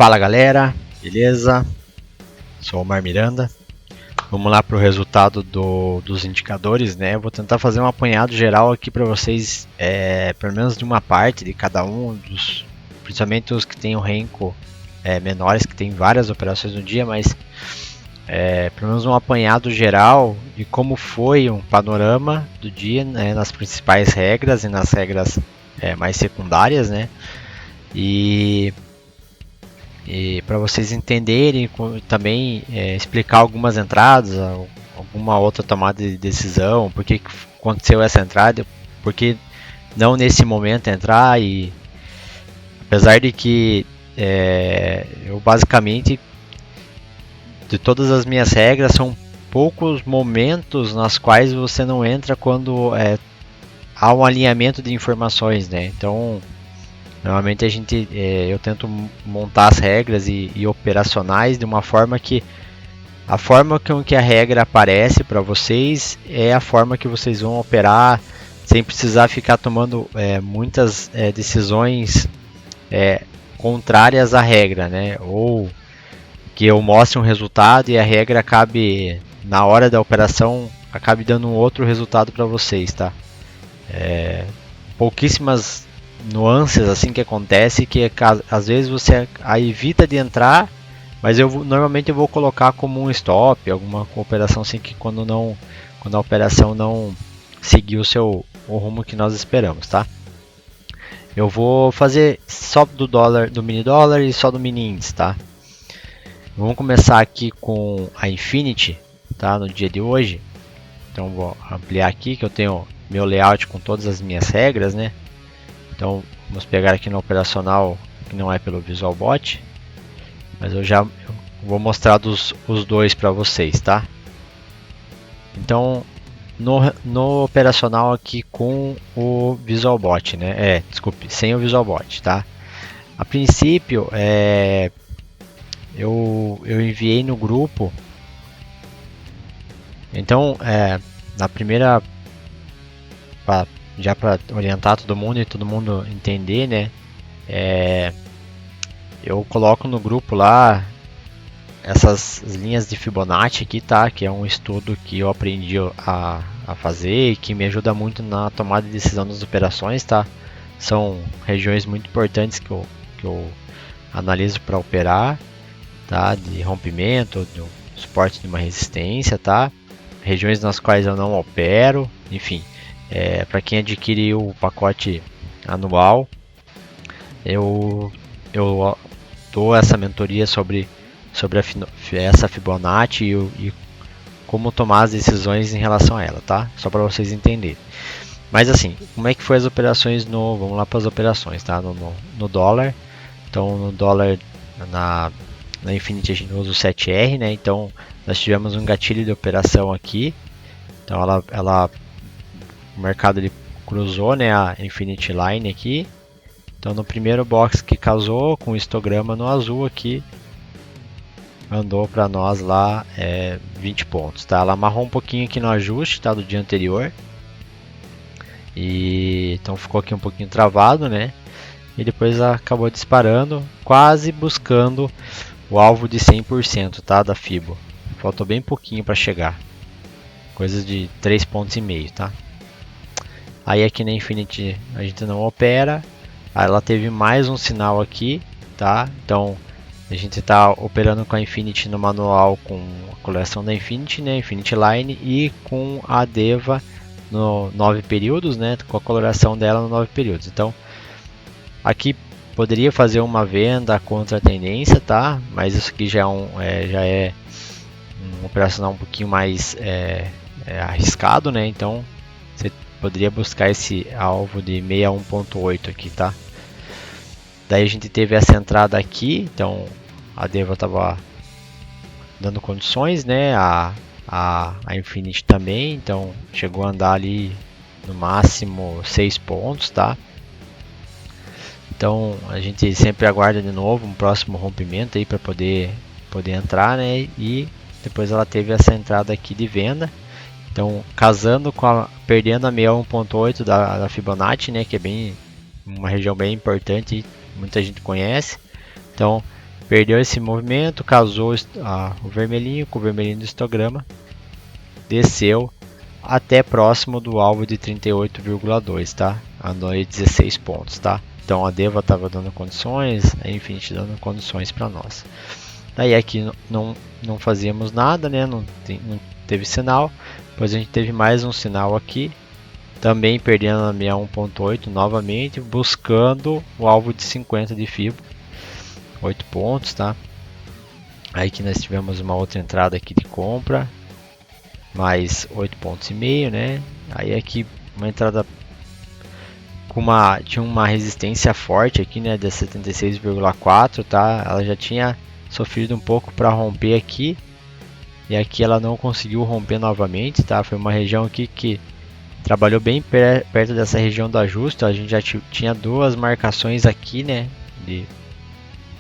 Fala galera, beleza? Sou o Omar Miranda. Vamos lá para o resultado dos indicadores, né? Eu vou tentar fazer um apanhado geral aqui para vocês, pelo menos de uma parte de cada um dos, principalmente os que tem o renko menores, que tem várias operações no dia, mas pelo menos um apanhado geral de como foi um panorama do dia, né, nas principais regras e nas regras mais secundárias, né? E para vocês entenderem também explicar algumas entradas, alguma outra tomada de decisão, por que aconteceu essa entrada, por que não nesse momento entrar. E apesar de que eu basicamente, de todas as minhas regras, são poucos momentos nas quais você não entra quando há um alinhamento de informações, né? Então normalmente eu tento montar as regras e operacionais de uma forma que a forma com que a regra aparece para vocês é a forma que vocês vão operar, sem precisar ficar tomando muitas decisões contrárias à regra, né? Ou que eu mostre um resultado e a regra acabe, na hora da operação, acabe dando um outro resultado para vocês, tá? Pouquíssimas nuances assim que acontece, que às vezes você evita de entrar, mas normalmente eu vou colocar como um stop, alguma operação assim, que quando a operação não seguir o rumo que nós esperamos, tá? Eu vou fazer só do mini dólar e só do mini índice, tá? Vamos começar aqui com a Infinity, tá? No dia de hoje. Então vou ampliar aqui que eu tenho meu layout com todas as minhas regras, né? Então vamos pegar aqui no operacional, que não é pelo VisualBot, mas eu vou mostrar os dois para vocês, tá? Então no operacional aqui com o VisualBot, né? Desculpe, sem o VisualBot, tá? A princípio eu enviei no grupo. Então na primeira, já para orientar todo mundo e todo mundo entender, né? Eu coloco no grupo lá essas linhas de Fibonacci aqui, tá? Que é um estudo que eu aprendi a fazer e que me ajuda muito na tomada de decisão das operações, tá? São regiões muito importantes que eu analiso para operar, tá? De rompimento, de um suporte de uma resistência, tá? Regiões nas quais eu não opero, enfim. Para quem adquire o pacote anual, eu dou essa mentoria sobre essa Fibonacci e como tomar as decisões em relação a ela, tá? Só para vocês entenderem. Mas assim, como é que foi as operações vamos lá para as operações, tá? No dólar. Então no dólar, na Infinity a gente usa o 7R, né? Então nós tivemos um gatilho de operação aqui. Então o mercado ele cruzou, né, a Infinity Line aqui. Então no primeiro box que causou, com o histograma no azul aqui, mandou para nós lá 20 pontos, tá? Ela amarrou um pouquinho aqui no ajuste, tá, do dia anterior. E então ficou aqui um pouquinho travado, né? E depois acabou disparando, quase buscando o alvo de 100%, tá, da Fibo. Faltou bem pouquinho para chegar. Coisas de 3,5 pontos, tá? Aí aqui na Infinity a gente não opera. Aí ela teve mais um sinal aqui, tá? Então a gente está operando com a Infinity no manual, com a coleção da Infinity, né? Infinity Line, e com a Deva no 9 períodos, né? Com a coloração dela no 9 períodos. Então aqui poderia fazer uma venda contra a tendência, tá? Mas isso aqui já é um operacional um pouquinho mais arriscado, né? Então você poderia buscar esse alvo de 61.8 aqui, tá? Daí a gente teve essa entrada aqui, então a Deva estava dando condições, né? A Infinity também, então chegou a andar ali no máximo 6 pontos, tá? Então a gente sempre aguarda de novo um próximo rompimento aí para poder entrar, né? E depois ela teve essa entrada aqui de venda. Então, casando perdendo a 61.8 da Fibonacci, né, que é uma região bem importante, muita gente conhece. Então, perdeu esse movimento, casou o vermelhinho com o vermelhinho do histograma, desceu até próximo do alvo de 38,2, tá? Andou aí 16 pontos, tá? Então a Deva estava dando condições, a Infinity dando condições para nós. Daí aqui não fazíamos nada, né? Não teve sinal. Depois a gente teve mais um sinal aqui, também perdendo a 61.8 novamente, buscando o alvo de 50 de FIBO, 8 pontos, tá? Aí que nós tivemos uma outra entrada aqui de compra, mais 8 pontos e meio, né? Aí aqui uma entrada tinha uma resistência forte aqui, né, de 76,4, tá? Ela já tinha sofrido um pouco para romper aqui, e aqui ela não conseguiu romper novamente, tá? Foi uma região aqui que trabalhou bem perto dessa região do ajuste. A gente já tinha duas marcações aqui, né, de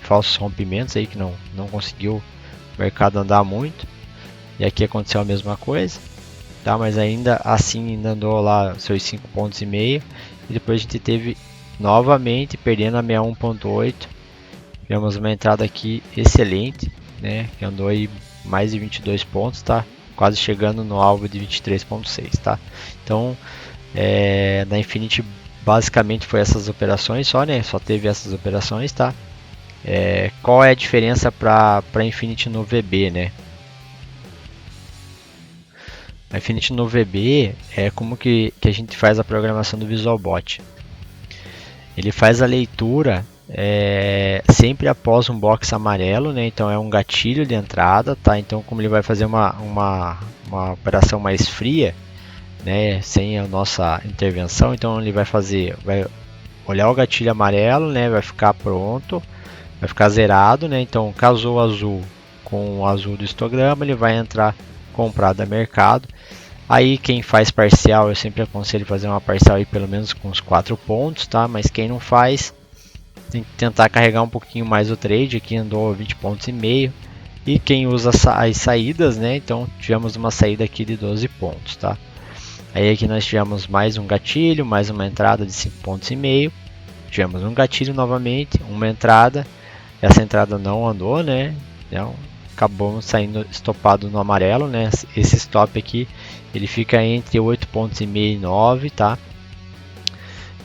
falsos rompimentos aí que não conseguiu o mercado andar muito, e aqui aconteceu a mesma coisa, tá? Mas ainda assim ainda andou lá seus 5 pontos e meio, e depois a gente teve novamente perdendo a 61.8. tivemos uma entrada aqui excelente, né, que andou aí mais de 22 pontos, tá? Quase chegando no alvo de 23.6, tá? Então na Infinity basicamente foi essas operações só, né? Só teve essas operações, tá? Qual é a diferença para Infinity no VB, né? A Infinity no VB é como que a gente faz a programação do VisualBot. Ele faz a leitura sempre após um box amarelo, né? Então é um gatilho de entrada, tá? Então como ele vai fazer uma operação mais fria, né? Sem a nossa intervenção, então ele vai olhar o gatilho amarelo, né? Vai ficar pronto, vai ficar zerado, né? Então casou o azul com o azul do histograma, ele vai entrar comprado a mercado. Aí quem faz parcial, eu sempre aconselho fazer uma parcial aí pelo menos com uns 4 pontos, tá? Mas quem não faz, tem que tentar carregar um pouquinho mais o trade. Aqui andou 20 pontos e meio. E quem usa as saídas, né? Então tivemos uma saída aqui de 12 pontos, tá? Aí aqui nós tivemos mais um gatilho, mais uma entrada de 5 pontos e meio. Tivemos um gatilho novamente, uma entrada. Essa entrada não andou, né? Então, acabamos saindo estopado no amarelo, né? Esse stop aqui, ele fica entre 8 pontos e meio e 9, tá?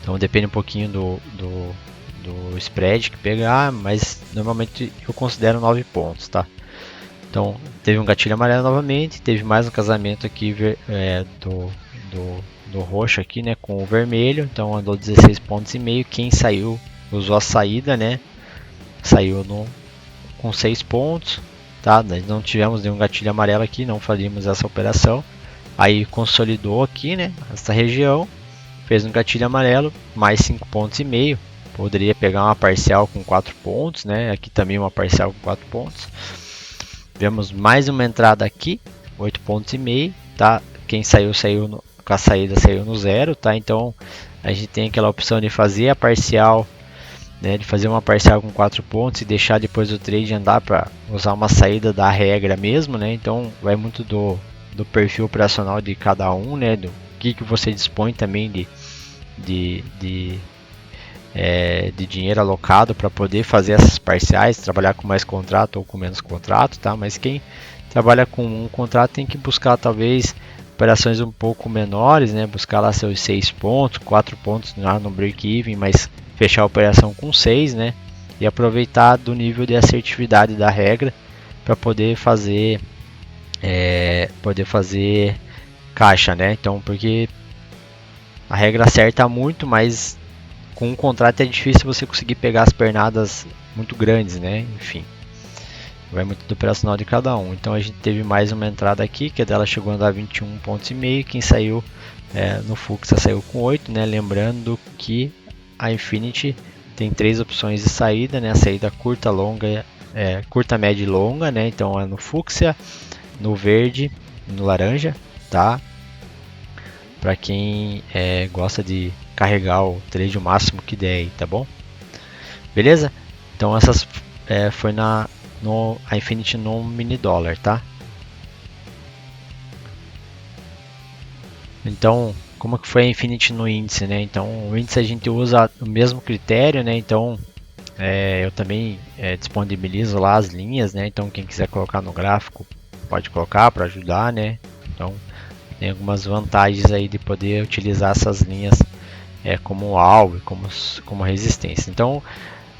Então depende um pouquinho do spread que pegar, mas normalmente eu considero 9 pontos, tá? Então teve um gatilho amarelo novamente, teve mais um casamento aqui do roxo aqui, né, com o vermelho. Então andou 16 pontos e meio. Quem saiu usou a saída, né? Saiu com 6 pontos, tá? Nós não tivemos nenhum gatilho amarelo aqui, não faríamos essa operação. Aí consolidou aqui, né, essa região, fez um gatilho amarelo, mais 5 pontos e meio. Poderia pegar uma parcial com 4 pontos, né? Aqui também uma parcial com 4 pontos. Tivemos mais uma entrada aqui, 8 pontos e meio, tá? Quem saiu com a saída saiu no zero, tá? Então a gente tem aquela opção de fazer a parcial, né? De fazer uma parcial com 4 pontos e deixar depois o trade andar para usar uma saída da regra mesmo, né? Então vai muito do perfil operacional de cada um, né? Do que você dispõe também de dinheiro alocado para poder fazer essas parciais, trabalhar com mais contrato ou com menos contrato, tá? Mas quem trabalha com um contrato tem que buscar talvez operações um pouco menores, né? Buscar lá seus 6 pontos, 4 pontos no break-even, mas fechar a operação com 6, né? E aproveitar do nível de assertividade da regra para poder fazer caixa, né? Então, porque a regra acerta muito, mas com um contrato é difícil você conseguir pegar as pernadas muito grandes, né? Enfim, vai muito do operacional de cada um. Então a gente teve mais uma entrada aqui, que a dela chegou a andar 21 pontos e meio. Quem saiu no Fuxa saiu com 8, né? Lembrando que a Infinity tem 3 opções de saída, né? A saída curta, longa, curta, média e longa, né? Então é no Fucsia, no verde, no laranja, tá? Para quem gosta de carregar o trade o máximo que der aí, tá bom? Beleza? Então essas foi a Infinity no mini dólar, tá? Então, como que foi a Infinity no índice, né? Então, o índice a gente usa o mesmo critério, né? Então, eu também disponibilizo lá as linhas, né? Então quem quiser colocar no gráfico pode colocar para ajudar, né? Então tem algumas vantagens aí de poder utilizar essas linhas como alvo, como resistência. Então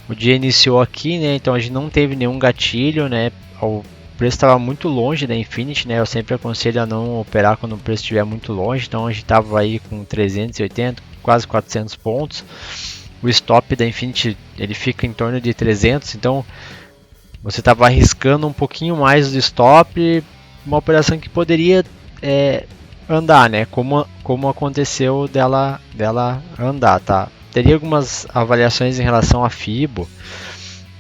o dia iniciou aqui, né? Então a gente não teve nenhum gatilho, né? O preço estava muito longe da Infinity, né? Eu sempre aconselho a não operar quando o preço estiver muito longe. Então a gente estava aí com 380, quase 400 pontos. O stop da Infinity ele fica em torno de 300, então você estava arriscando um pouquinho mais do stop, uma operação que poderia andar, né? Como aconteceu dela andar, tá? Teria algumas avaliações em relação a FIBO,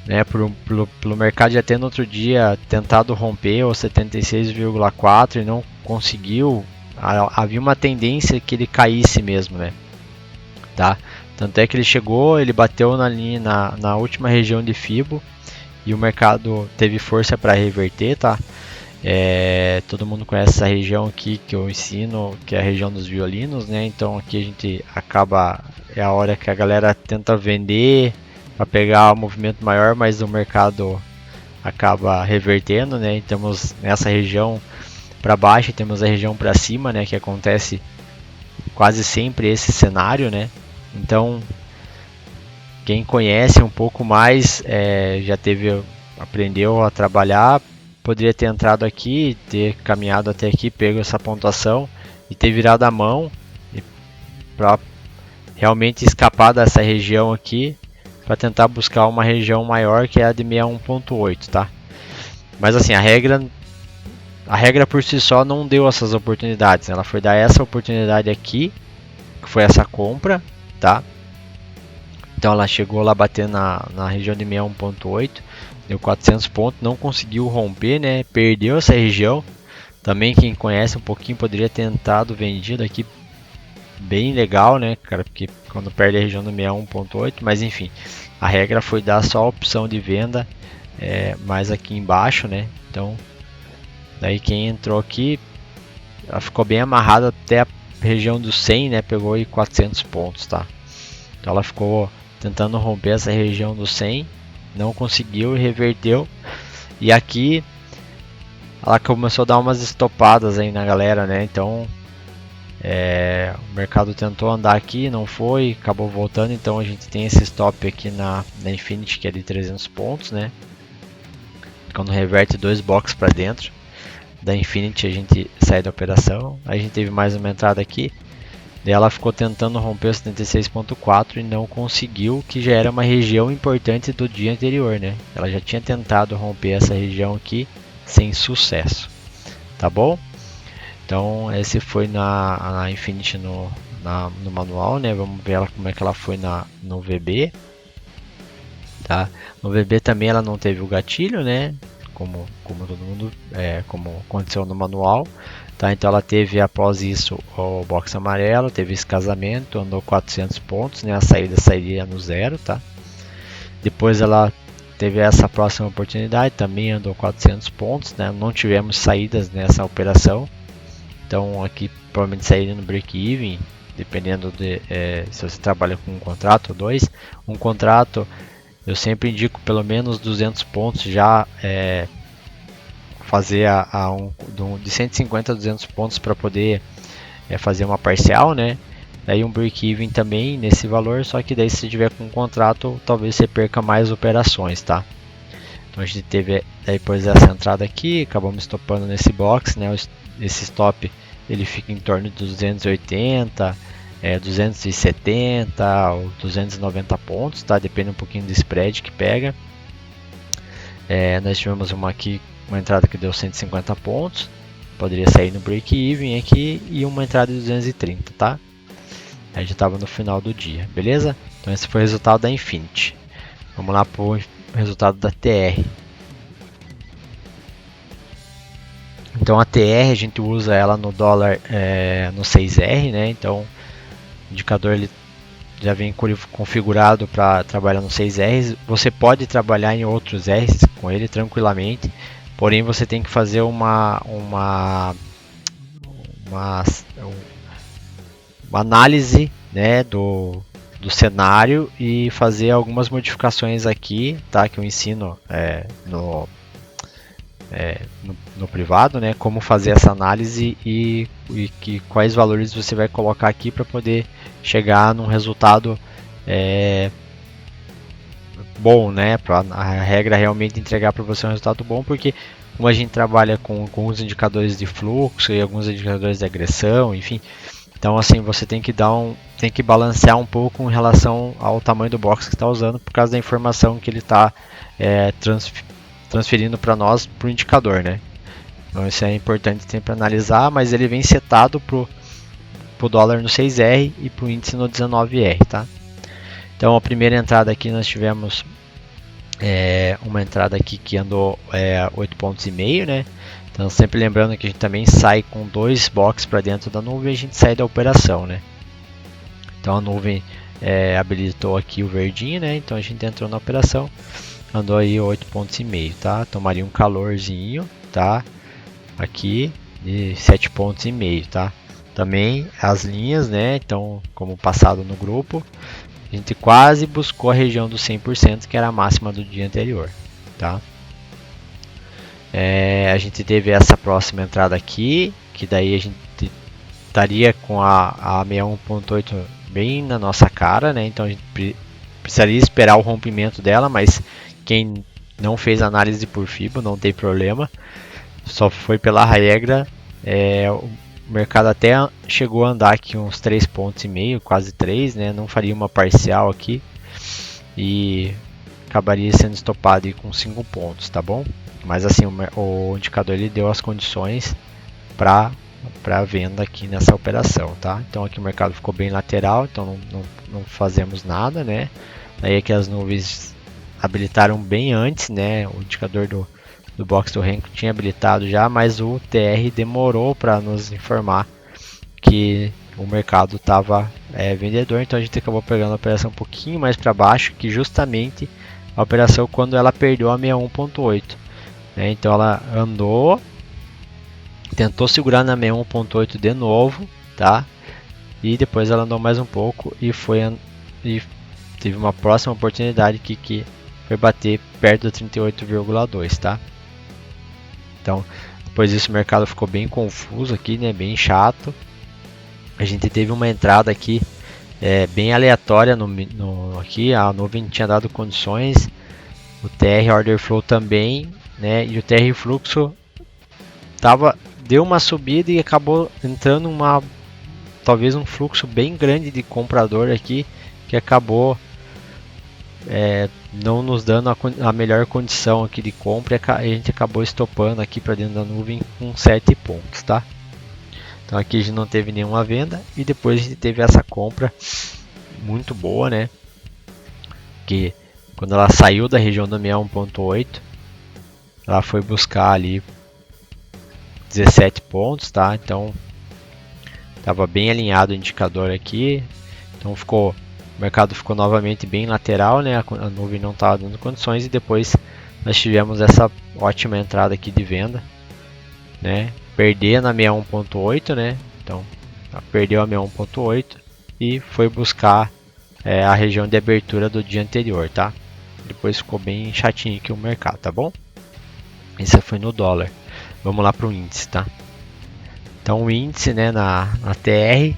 né? Pelo mercado já ter no outro dia tentado romper o 76,4 e não conseguiu. Havia uma tendência que ele caísse mesmo, né? Tá? Tanto é que ele chegou, ele bateu na última região de FIBO e o mercado teve força para reverter, tá? Todo mundo conhece essa região aqui que eu ensino, que é a região dos violinos, né? Então aqui a gente acaba, é a hora que a galera tenta vender para pegar um movimento maior, mas o mercado acaba revertendo, né? E temos nessa região para baixo, temos a região para cima, né? Que acontece quase sempre esse cenário, né? Então quem conhece um pouco mais já aprendeu a trabalhar, poderia ter entrado aqui, ter caminhado até aqui, pego essa pontuação e ter virado a mão para realmente escapar dessa região aqui, para tentar buscar uma região maior que é a de 61.8, tá? Mas assim, a regra por si só não deu essas oportunidades, ela foi dar essa oportunidade aqui, que foi essa compra, tá? Então ela chegou lá bater na região de 61.8, deu 400 pontos, não conseguiu romper, né? Perdeu essa região. Também quem conhece um pouquinho poderia ter tentado vendido aqui, bem legal, né, cara? Porque quando perde a região do 61.8, mas enfim, a regra foi dar só a opção de venda mais aqui embaixo, né? Então, daí quem entrou aqui, ela ficou bem amarrada até a região do 100, né? Pegou aí 400 pontos, tá? Então ela ficou tentando romper essa região do 100, não conseguiu e reverteu. E aqui ela começou a dar umas estopadas aí na galera, né? Então o mercado tentou andar aqui, não foi, acabou voltando. Então a gente tem esse stop aqui na Infinity, que é de 300 pontos, né? Quando reverte dois boxes para dentro da Infinity, a gente sai da operação. Aí a gente teve mais uma entrada aqui. Daí ela ficou tentando romper o 76.4 e não conseguiu, que já era uma região importante do dia anterior, né? Ela já tinha tentado romper essa região aqui sem sucesso, tá bom? Então esse foi na Infinity no manual, né? Vamos ver ela, como é que ela foi no VB, tá? No VB também ela não teve o gatilho, né? Como todo mundo, como aconteceu no manual. Tá, então ela teve após isso o box amarelo, teve esse casamento, andou 400 pontos, né? A saída sairia no zero, tá? Depois ela teve essa próxima oportunidade, também andou 400 pontos, né? Não tivemos saídas nessa operação, então aqui provavelmente sairia no break-even, dependendo de se você trabalha com um contrato ou dois. Um contrato eu sempre indico pelo menos 200 pontos já. Fazer de 150 a 200 pontos para poder fazer uma parcial, né? Daí um break-even também nesse valor, só que daí se tiver com um contrato, talvez você perca mais operações, tá? Então a gente teve depois essa entrada aqui, acabamos stopando nesse box, né? Esse stop ele fica em torno de 280, 270 ou 290 pontos, tá? Depende um pouquinho do spread que pega. Nós tivemos uma entrada que deu 150 pontos, poderia sair no break-even aqui, e uma entrada de 230, tá? A gente estava no final do dia, beleza? Então esse foi o resultado da Infinity. Vamos lá para o resultado da TR. Então a TR a gente usa ela no dólar no 6R, né? Então o indicador ele já vem configurado para trabalhar no 6R. Você pode trabalhar em outros Rs com ele tranquilamente. Porém, você tem que fazer uma análise, né, do cenário e fazer algumas modificações aqui, tá? Que eu ensino no privado, né? Como fazer essa análise e quais valores você vai colocar aqui para poder chegar num resultado bom, né? Para a regra realmente entregar para você um resultado bom, porque como a gente trabalha com os indicadores de fluxo e alguns indicadores de agressão, enfim, então assim você tem que balancear um pouco em relação ao tamanho do box que está usando por causa da informação que ele está transferindo para nós para o indicador, né? Então isso é importante sempre analisar, mas ele vem setado para o dólar no 6R e para o índice no 19R, tá? Então a primeira entrada aqui nós tivemos uma entrada aqui que andou 8,5 pontos, né? Então sempre lembrando que a gente também sai com 2 boxes para dentro da nuvem e a gente sai da operação, né? Então a nuvem habilitou aqui o verdinho, né? Então a gente entrou na operação, andou aí 8,5 pontos, tá? Tomaria um calorzinho, tá? Aqui de 7,5 pontos, tá? Também as linhas, né? Então como passado no grupo, a gente quase buscou a região do 100%, que era a máxima do dia anterior, tá? A gente teve essa próxima entrada aqui, que daí a gente estaria com a 61.8 bem na nossa cara, né? Então a gente precisaria esperar o rompimento dela, mas quem não fez análise por FIBO não tem problema, só foi pela regra. O mercado até chegou a andar aqui uns 3,5 pontos, quase 3, né? Não faria uma parcial aqui e acabaria sendo estopado com 5 pontos, tá bom? Mas assim, o indicador ele deu as condições para venda aqui nessa operação, tá? Então aqui o mercado ficou bem lateral, então não fazemos nada, né? Daí aqui as nuvens habilitaram bem antes, né? O indicador do box do Renko tinha habilitado já, mas o TR demorou para nos informar que o mercado estava vendedor, então a gente acabou pegando a operação um pouquinho mais para baixo, que justamente a operação quando ela perdeu a 61.8, né? Então ela andou, tentou segurar na 61.8 de novo, tá? E depois ela andou mais um pouco e teve uma próxima oportunidade que foi bater perto do 38,2, tá? Então, depois disso o mercado ficou bem confuso aqui, né? Bem chato. A gente teve uma entrada aqui bem aleatória aqui. A nuvem tinha dado condições. O TR Order Flow também, né? E o TR Fluxo deu uma subida e acabou entrando talvez um fluxo bem grande de comprador aqui, que acabou não nos dando a melhor condição aqui de compra, e a gente acabou estopando aqui para dentro da nuvem com 7 pontos, tá? Então aqui a gente não teve nenhuma venda e depois a gente teve essa compra muito boa, né? Que quando ela saiu da região do 61.8, ela foi buscar ali 17 pontos, tá? Então estava bem alinhado o indicador aqui, então o mercado ficou novamente bem lateral, né? A nuvem não estava dando condições e depois nós tivemos essa ótima entrada aqui de venda, né? Perder na 61.8, né? Então perdeu a 61.8 e foi buscar a região de abertura do dia anterior, tá? Depois ficou bem chatinho aqui o mercado, tá bom? Isso foi no dólar. Vamos lá para o índice, tá? Então o índice, né, na TR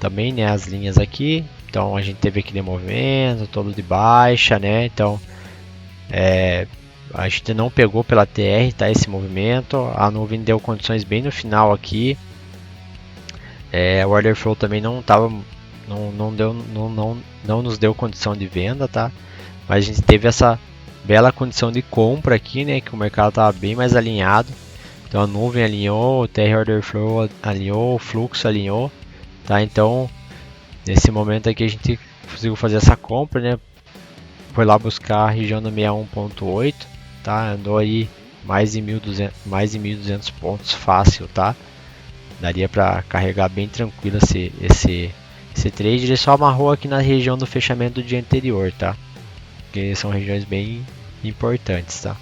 também, né, as linhas aqui. Então a gente teve aquele movimento todo de baixa, né? Então a gente não pegou pela TR, tá? Esse movimento, a nuvem deu condições bem no final aqui. O order flow também não nos deu condição de venda, tá? Mas a gente teve essa bela condição de compra aqui, né? Que o mercado estava bem mais alinhado. Então a nuvem alinhou, o TR order flow alinhou, o fluxo alinhou, tá? Então nesse momento aqui a gente conseguiu fazer essa compra, né? Foi lá buscar a região do 61.8, tá? Andou aí mais de 1.200 pontos fácil, tá? Daria para carregar bem tranquilo esse trade. Ele só amarrou aqui na região do fechamento do dia anterior, tá? Porque são regiões bem importantes, tá?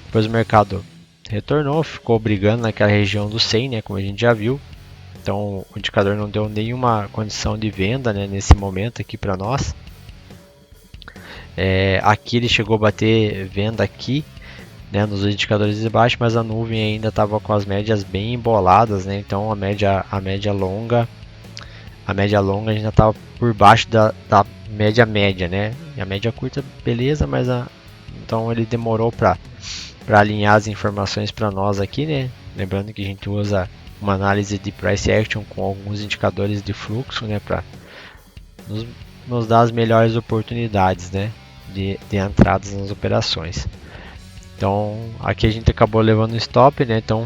Depois o mercado retornou, ficou brigando naquela região do 100, né? Como a gente já viu. Então o indicador não deu nenhuma condição de venda, né, nesse momento aqui para nós. Aqui ele chegou a bater venda aqui, né, nos indicadores de baixo, mas a nuvem ainda estava com as médias bem emboladas, né? Então a média longa ainda estava por baixo da média, né? E a média curta, beleza, mas então ele demorou para alinhar as informações para nós aqui, né? Lembrando que a gente usa uma análise de price action com alguns indicadores de fluxo, né, para nos dar as melhores oportunidades, né, de entradas nas operações. Então aqui a gente acabou levando um stop, né? Então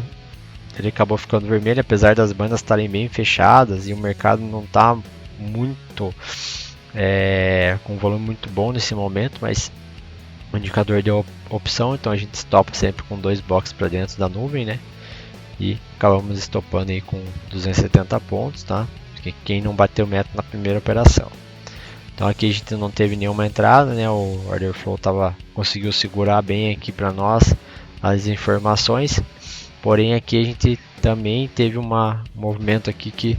ele acabou ficando vermelho, apesar das bandas estarem bem fechadas e o mercado não está muito com um volume muito bom nesse momento, mas o indicador deu opção, então a gente stopa sempre com 2 boxes para dentro da nuvem, né? E acabamos estopando aí com 270 pontos, tá? Porque quem não bateu meta na primeira operação. Então aqui a gente não teve nenhuma entrada, né? O order flow conseguiu segurar bem aqui para nós as informações. Porém aqui a gente também teve um movimento aqui que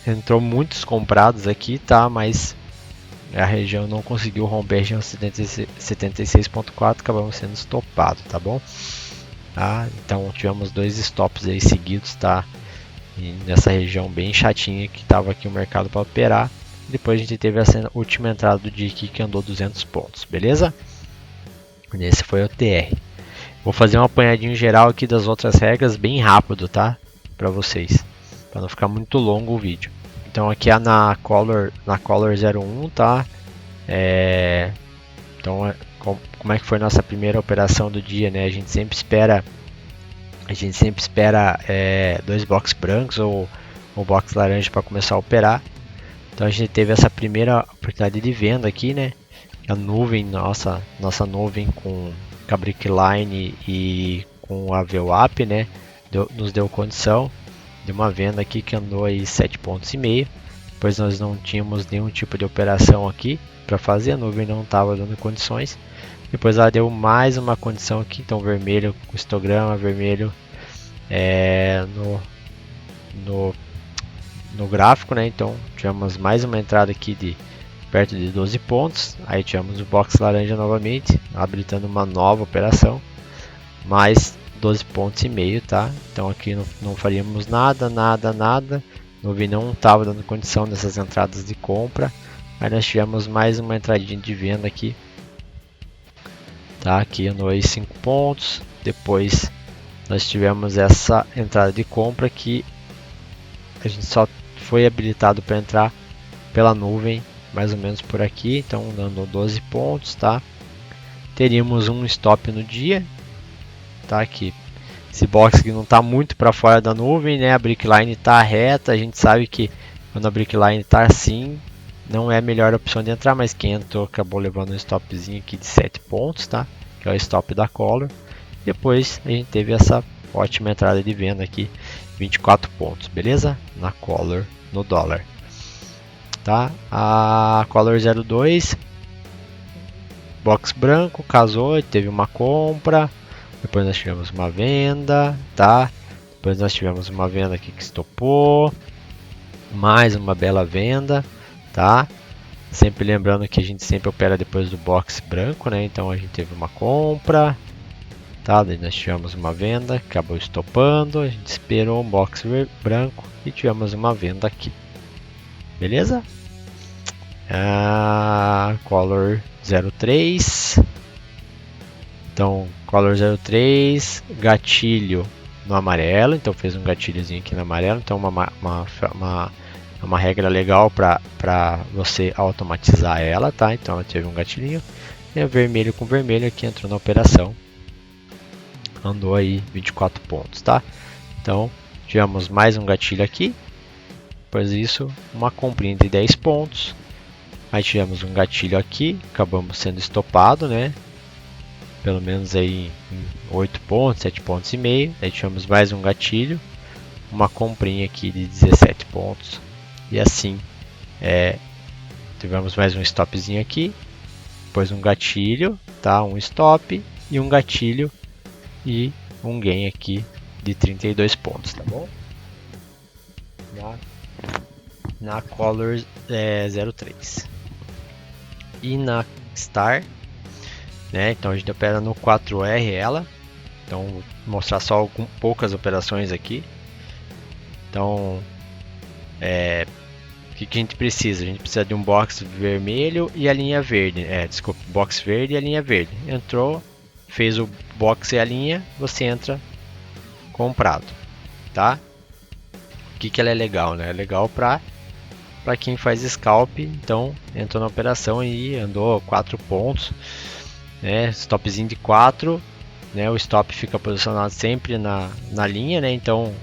entrou muitos comprados aqui, tá? Mas a região não conseguiu romper a região 76.4, acabamos sendo estopados, tá bom? Então tivemos 2 stops aí seguidos, tá? E nessa região bem chatinha que estava aqui o mercado para operar. Depois a gente teve essa última entrada do dia aqui que andou 200 pontos, beleza? Esse foi o TR. Vou fazer um apanhadinho geral aqui das outras regras bem rápido, tá? Para vocês, para não ficar muito longo o vídeo. Então aqui é na Color 01, tá? Então como é que foi nossa primeira operação do dia, né? A gente sempre espera 2 boxes brancos ou box laranja para começar a operar. Então a gente teve essa primeira oportunidade de venda aqui, né? A nuvem, nossa nuvem com a Brickline e com a VWAP, né? Nos deu condição de uma venda aqui que andou aí 7,5 pontos. Depois nós não tínhamos nenhum tipo de operação aqui para fazer, a nuvem não estava dando condições. Depois ela deu mais uma condição aqui, então vermelho com histograma, vermelho no gráfico, né? Então tivemos mais uma entrada aqui de perto de 12 pontos. Aí tivemos o box laranja novamente, habilitando uma nova operação, mais 12,5 pontos, tá? Então aqui não faríamos nada. O nuvem não estava dando condição dessas entradas de compra. Aí nós tivemos mais uma entradinha de venda aqui, tá? Aqui andou aí 5 pontos. Depois nós tivemos essa entrada de compra que a gente só foi habilitado para entrar pela nuvem, mais ou menos por aqui, então dando 12 pontos, tá? Teríamos um stop no dia, tá? Aqui esse box que não está muito para fora da nuvem, né? A Brickline está reta, a gente sabe que quando a Brickline está assim, não é a melhor opção de entrar, mas quem entrou acabou levando um stopzinho aqui de 7 pontos, tá? Que é o stop da Color. Depois a gente teve essa ótima entrada de venda aqui, 24 pontos, beleza? Na Color, no dólar, tá? A Color 02, box branco, casou, teve uma compra. Depois nós tivemos uma venda, tá? Depois nós tivemos uma venda aqui que estopou, mais uma bela venda, tá? Sempre lembrando que a gente sempre opera depois do box branco, né? Então a gente teve uma compra, tá? Daí nós tivemos uma venda, acabou estopando, a gente esperou um box branco e tivemos uma venda aqui, beleza? Color 03, então Color 03, gatilho no amarelo, então fez um gatilhozinho aqui no amarelo, então uma regra legal para você automatizar ela, tá? Então ela teve um gatilhinho, e vermelho com vermelho aqui entrou na operação, andou aí 24 pontos, tá? Então tivemos mais um gatilho aqui, depois disso uma comprinha de 10 pontos, aí tivemos um gatilho aqui, acabamos sendo estopado, né? Pelo menos aí em 8 pontos, 7 pontos e meio. Aí tivemos mais um gatilho, uma comprinha aqui de 17 pontos. E assim, tivemos mais um stopzinho aqui, depois um gatilho, tá? Um stop e um gatilho e um gain aqui de 32 pontos, tá bom? na Color 03 e na Star, né? Então a gente opera no 4R ela. Então vou mostrar só poucas operações aqui. Então o que a gente precisa? A gente precisa de um box vermelho e a linha verde. Desculpa, box verde e a linha verde. Entrou, fez o box e a linha, você entra comprado, tá? O que ela é legal, né? É legal para quem faz scalp, então entrou na operação e andou 4 pontos, né? Stopzinho de 4, né? O stop fica posicionado sempre na linha, né? Então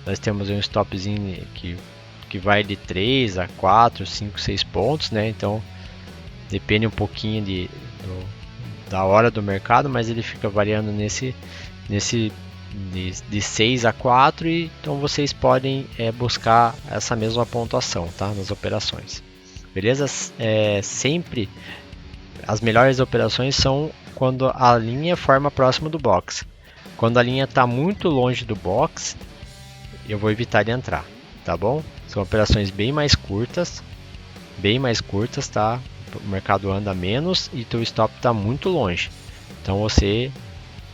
nós temos um stopzinho que vai de 3 a 4, 5, 6 pontos, né? Então depende um pouquinho da hora do mercado, mas ele fica variando de 6 a 4, e então vocês podem buscar essa mesma pontuação, tá? Nas operações, beleza? Sempre as melhores operações são quando a linha forma próximo do box. Quando a linha está muito longe do box, eu vou evitar de entrar, tá bom? São operações bem mais curtas, tá? O mercado anda menos e teu stop está muito longe, então você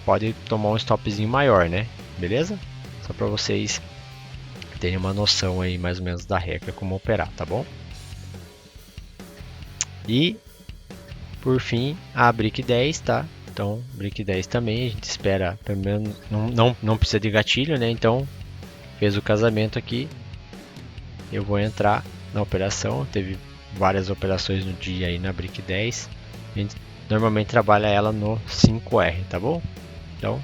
pode tomar um stopzinho maior, né? Beleza? Só para vocês terem uma noção aí mais ou menos da regra, como operar, tá bom? E por fim a Brick 10, tá? Então Brick 10 também a gente espera, pelo menos não precisa de gatilho, né? Então fez o casamento aqui, eu vou entrar na operação. Teve várias operações no dia aí na Brick 10. A gente normalmente trabalha ela no 5R, tá bom? Então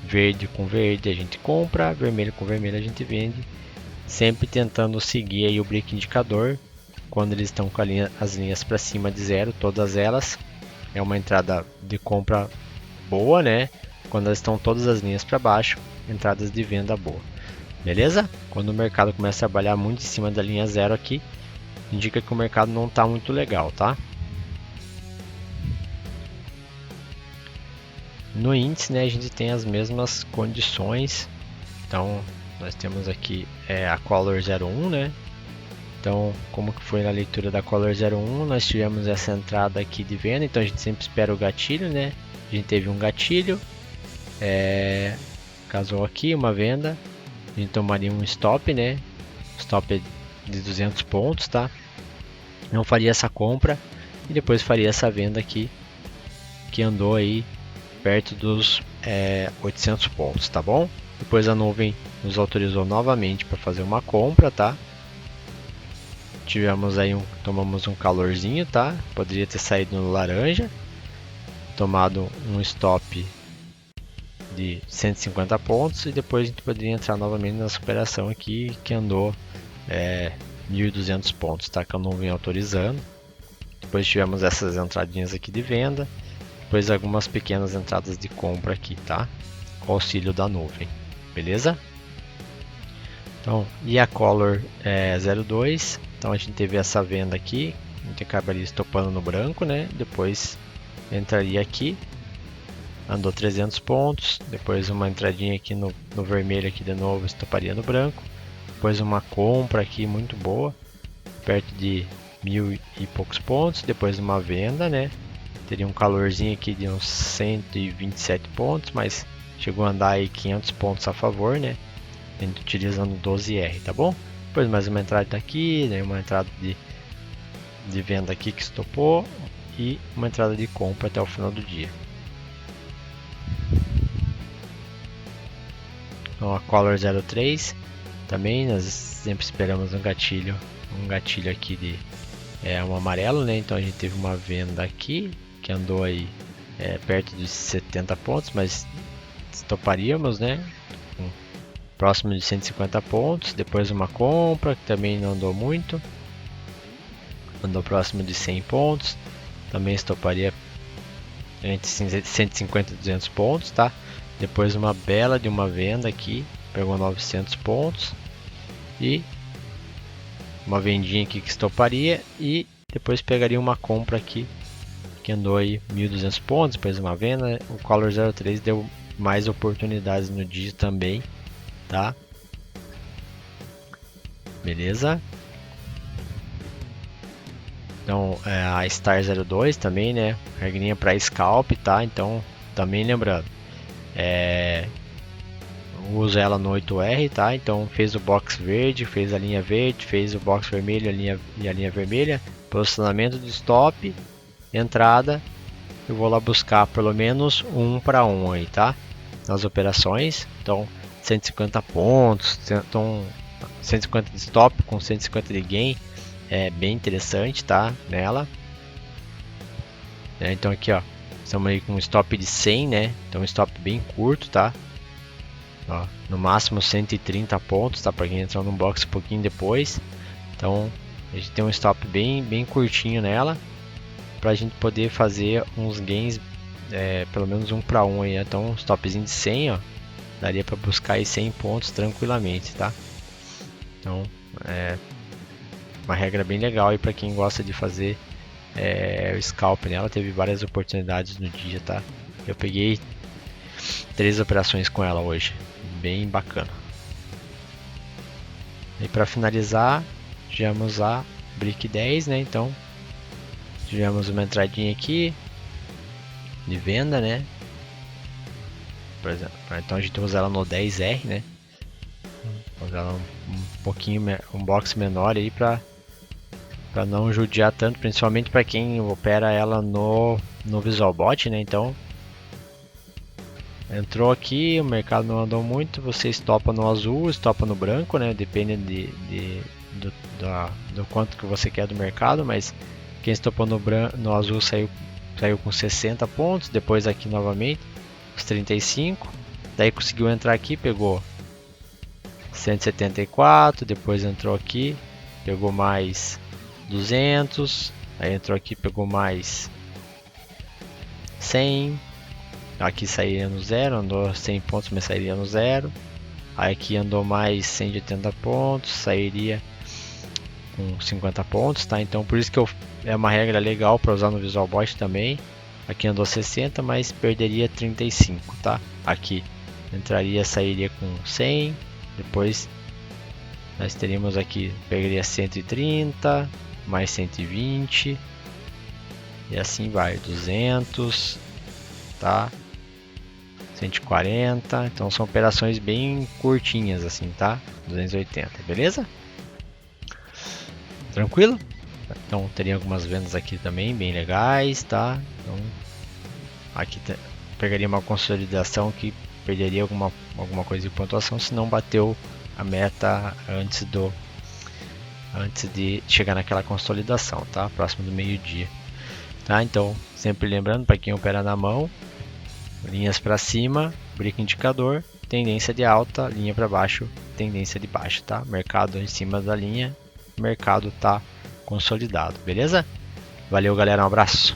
verde com verde a gente compra, vermelho com vermelho a gente vende, sempre tentando seguir aí o break indicador. Quando eles estão com as linhas para cima de zero, todas elas, é uma entrada de compra boa, né? Quando elas estão todas as linhas para baixo, entradas de venda boa, beleza? Quando o mercado começa a trabalhar muito em cima da linha zero aqui, indica que o mercado não está muito legal, tá? No índice, né, a gente tem as mesmas condições. Então nós temos aqui a Color 01, né? Então, como que foi na leitura da Color 01, nós tivemos essa entrada aqui de venda. Então a gente sempre espera o gatilho, né? A gente teve um gatilho, casou aqui uma venda, a gente tomaria um stop, né? Stop é de 200 pontos, tá? Não faria essa compra e depois faria essa venda aqui, que andou aí perto dos 800 pontos, tá bom? Depois a nuvem nos autorizou novamente para fazer uma compra, tá? Tivemos aí tomamos um calorzinho, tá? Poderia ter saído no laranja, tomado um stop de 150 pontos e depois a gente poderia entrar novamente nessa operação aqui que andou 1.200 pontos, tá? Que eu não vim autorizando. Depois tivemos essas entradinhas aqui de venda, depois algumas pequenas entradas de compra aqui, tá? Com auxílio da nuvem, beleza? Então, e a Color 02, então a gente teve essa venda aqui, a gente acabaria estopando no branco, né? Depois entraria aqui, andou 300 pontos, depois uma entradinha aqui no vermelho aqui de novo, estoparia no branco, depois uma compra aqui muito boa, perto de 1.000 e poucos pontos, depois uma venda, né? Teria um calorzinho aqui de uns 127 pontos, mas chegou a andar aí 500 pontos a favor, né? A gente utilizando 12R, tá bom? Depois mais uma entrada aqui, né? Uma entrada de venda aqui que estopou e uma entrada de compra até o final do dia. Então a Color 03 também nós sempre esperamos um gatilho aqui de um amarelo, né? Então a gente teve uma venda aqui que andou aí perto de 70 pontos, mas estoparíamos, né? Próximo de 150 pontos, depois uma compra que também não andou muito, andou próximo de 100 pontos, também estoparia entre 150 e 200 pontos, tá? Depois uma bela de uma venda aqui, pegou 900 pontos e uma vendinha aqui que estoparia e depois pegaria uma compra aqui que andou aí 1.200 pontos, depois uma venda. O Color 03 deu mais oportunidades no dia também, tá? beleza? Então a Star 02 também, né? Regrinha para scalp, tá? Então também lembrando, uso ela no 8R, tá? Então fez o box verde, fez a linha verde, fez o box vermelho e a linha vermelha, posicionamento de stop, entrada, eu vou lá buscar pelo menos 1 para 1 aí, tá? Nas operações, então 150 pontos, então 150 de stop com 150 de gain, é bem interessante, tá? Nela, então aqui ó, estamos aí com um stop de 100, né? Então um stop bem curto, tá? Ó, no máximo 130 pontos, tá? Para quem entrar no box um pouquinho depois. Então a gente tem um stop bem curtinho nela, para a gente poder fazer uns gains, pelo menos 1 para 1 aí. Então um stopzinho de 100, ó, daria para buscar aí 100 pontos tranquilamente, tá? Então é uma regra bem legal aí para quem gosta de fazer o scalp nela. Teve várias oportunidades no dia, tá? Eu peguei 3 operações com ela hoje, bem bacana. E para finalizar, tivemos a Brick 10, né? Então tivemos uma entradinha aqui de venda, né? Por exemplo, então a gente usa ela no 10R, né? Usa ela um pouquinho, um box menor aí para não judiar tanto, principalmente para quem opera ela no VisualBot, né? Então entrou aqui, o mercado não andou muito, você estopa no azul, estopa no branco, né? Depende do quanto que você quer do mercado, mas quem estopou no azul saiu com 60 pontos, depois aqui novamente os 35, daí conseguiu entrar aqui, pegou 174, depois entrou aqui, pegou mais 200, aí entrou aqui, pegou mais 100, aqui sairia no zero, andou 100 pontos, mas sairia no zero, aí aqui andou mais 180 pontos, sairia com 50 pontos, tá? Então por isso que é uma regra legal para usar no VisualBot também. Aqui andou 60, mas perderia 35, tá? Aqui entraria, sairia com 100, depois nós teríamos aqui, pegaria 130, mais 120, e assim vai, 200, tá? 140, então são operações bem curtinhas assim, tá? 280, beleza? Tranquilo? Então teria algumas vendas aqui também bem legais, tá? Então aqui pegaria uma consolidação que perderia alguma coisa de pontuação se não bateu a meta antes de chegar naquela consolidação, tá? Próximo do meio-dia, tá? Então sempre lembrando, para quem opera na mão, linhas para cima, brick indicador, tendência de alta, linha para baixo, tendência de baixo, tá? Mercado em cima da linha, mercado tá consolidado, beleza? Valeu, galera, um abraço.